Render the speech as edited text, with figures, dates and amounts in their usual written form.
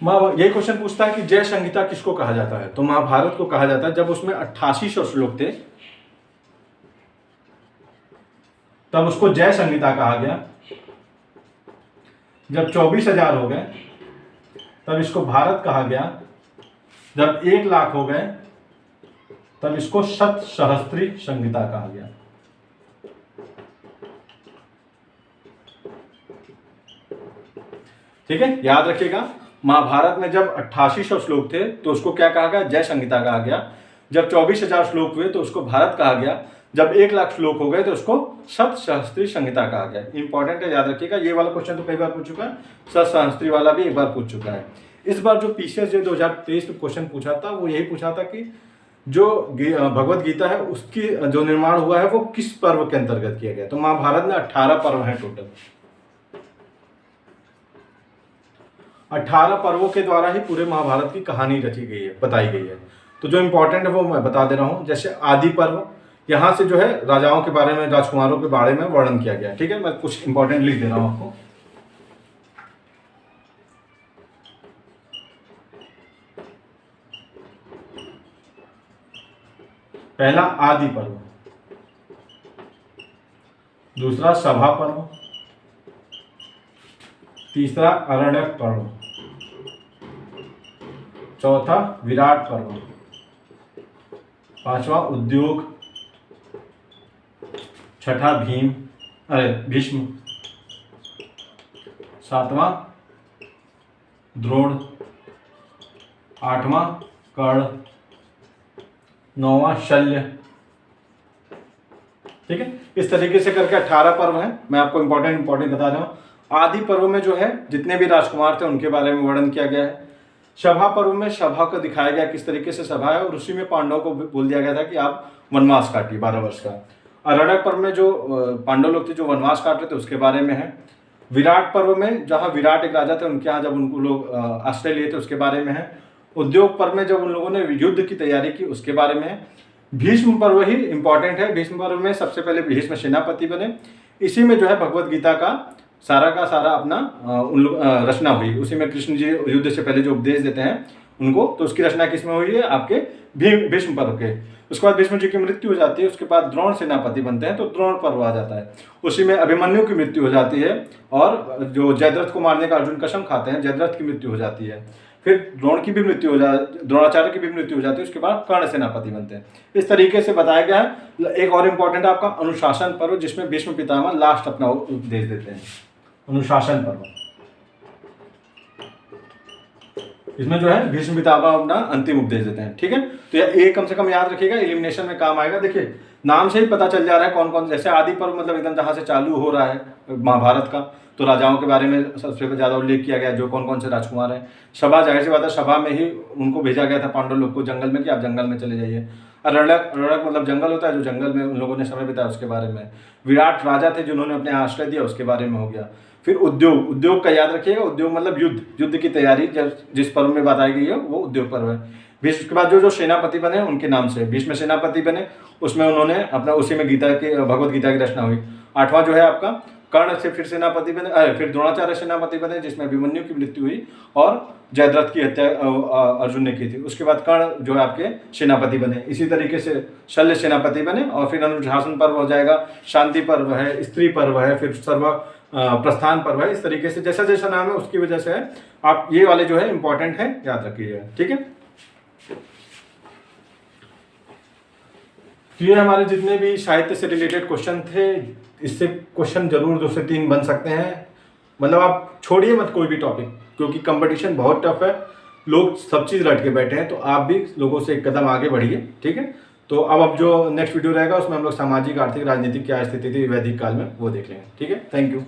यही क्वेश्चन पूछता है कि जय संहिता किसको कहा जाता है। तो महाभारत को कहा जाता है जब उसमें 8800 श्लोक थे तब उसको जय संहिता कहा गया। जब 24,000 हो गए तब इसको भारत कहा गया। जब 1,00,000 हो गए तब इसको शतसहस्त्री संहिता कहा गया। ठीक है, याद रखिएगा। महाभारत में जब 8800 श्लोक थे तो उसको क्या कहा गया, जय संहिता कहा गया। जब 24,000 श्लोक हुए तो उसको भारत कहा गया। जब 1,00,000 श्लोक हो गए तो उसको शतसहस्त्री संहिता कहा गया। इंपॉर्टेंट है, याद रखिएगा। ये वाला क्वेश्चन तो कई बार पूछ चुका है, शतसहस्त्री वाला भी एक बार पूछ चुका है। इस बार जो पीसीएस जो 2023 में क्वेश्चन पूछा था वो यही पूछा था कि जो भगवत गीता है उसकी जो निर्माण हुआ है वो किस पर्व के अंतर्गत किया गया। तो महाभारत में 18 पर्व हैं टोटल। 18 पर्वों के द्वारा ही पूरे महाभारत की कहानी रची गई है, बताई गई है। तो जो इंपॉर्टेंट है वो मैं बता दे रहा हूं। जैसे आदि पर्व, यहां से जो है राजाओं के बारे में, राजकुमारों के बारे में वर्णन किया गया। ठीक है, मैं कुछ इंपॉर्टेंट लिख दे रहा हूं आपको। पहला आदि पर्व, दूसरा सभा पर्व, तीसरा अरण्यक पर्व, चौथा विराट पर्व, पांचवा उद्योग, छठा भीष्म, सातवां द्रोण, आठवां कर्ण, नौवां शल्य। ठीक है, इस तरीके से करके 18 पर्व हैं। मैं आपको इंपॉर्टेंट बता रहा हूं। आदि पर्व में जो है जितने भी राजकुमार थे उनके बारे में वर्णन किया गया है। सभा पर्व में सभा को दिखाया गया किस तरीके से सभा है, और उसी में पांडवों को बोल दिया गया था कि आप वनवास काटिए 12 वर्ष का। अरण्यक पर्व में जो पांडव लोग थे जो वनवास काट रहे थे उसके बारे में है। विराट पर्व में जहाँ विराट एक राजा थे उनके यहाँ जब उनको लोग आश्रय लिए थे उसके बारे में है। उद्योग पर्व में जब उन लोगों ने युद्ध की तैयारी की उसके बारे में है। भीष्म पर्व ही इंपॉर्टेंट है। भीष्म पर्व में सबसे पहले भीष्म सेनापति बने। इसी में जो है भगवत गीता का सारा अपना रचना हुई। उसी में कृष्ण जी युद्ध से पहले जो उपदेश देते हैं उनको, तो उसकी रचना किसमें हुई है, आपके भीष्म पर्व के। उसके बाद भीष्म जी की मृत्यु हो जाती है। उसके बाद द्रोण सेनापति बनते हैं तो द्रोण पर्व आ जाता है। उसी में अभिमन्यु की मृत्यु हो जाती है, और जो जयद्रथ को मारने का अर्जुन कसम खाते हैं जयद्रथ की मृत्यु हो जाती है। फिर द्रोणाचार्य की भी मृत्यु हो जाती है। उसके बाद कर्ण सेनापति बनते हैं। इस तरीके से बताया गया है। एक और इम्पोर्टेंट है आपका अनुशासन पर्व, जिसमें भीष्म पितामह लास्ट अपना उपदेश देते हैं। अनुशासन पर्व, इसमें जो है भीष्म पितामह अपना अंतिम उपदेश देते हैं। ठीक है, तो ये कम से कम याद रखिएगा, एलिमिनेशन में काम आएगा। देखिए नाम से ही पता चल जा रहा है कौन कौन। जैसे आदि पर्व मतलब एकदम जहाँ से चालू हो रहा है महाभारत का, तो राजाओं के बारे में सबसे ज़्यादा उल्लेख किया गया, जो कौन कौन से राजकुमार हैं। सभा, जाहिर सी बात है, सभा में ही उनको भेजा गया था पांडव लोग को जंगल में कि आप जंगल में चले जाइए। अरण्यक मतलब जंगल होता है, जो जंगल में उन लोगों ने समय बिताया उसके बारे में। विराट राजा थे जिन्होंने अपने आश्रय दिया, उसके बारे में हो गया। फिर उद्योग का याद रखिएगा। उद्योग मतलब युद्ध की तैयारी जिस पर्व में बताई गई है वो उद्योग पर्व है। भीष्म के बाद जो सेनापति बने उनके नाम से भीष्म सेनापति बने, उसमें उन्होंने अपना उसी में भगवत गीता की रचना हुई। आठवां जो है आपका कर्ण से फिर सेनापति बने, फिर द्रोणाचार्य सेनापति बने जिसमें अभिमन्यु की मृत्यु हुई और जयद्रथ की हत्या अर्जुन ने की थी। उसके बाद कर्ण जो है आपके सेनापति बने। इसी तरीके से शल्य सेनापति बने, और फिर अनुशासन पर्व हो जाएगा, शांति पर्व है, स्त्री पर्व है, फिर प्रस्थान पर्व है। इस तरीके से जैसा जैसा नाम है उसकी वजह से है। आप ये वाले जो है इंपॉर्टेंट है, याद रखिएगा। ठीक है, तो ये हमारे जितने भी साहित्य से रिलेटेड क्वेश्चन थे, इससे क्वेश्चन जरूर 2 से 3 बन सकते हैं। मतलब आप छोड़िए मत कोई भी टॉपिक, क्योंकि कंपटीशन बहुत टफ है। लोग सब चीज़ रट के बैठे हैं, तो आप भी लोगों से एक कदम आगे बढ़िए। ठीक है, तो अब जो नेक्स्ट वीडियो रहेगा उसमें हम लोग सामाजिक, आर्थिक, राजनीतिक क्या स्थिति थी वैदिक काल में वो देख लेंगे। ठीक है, थैंक यू।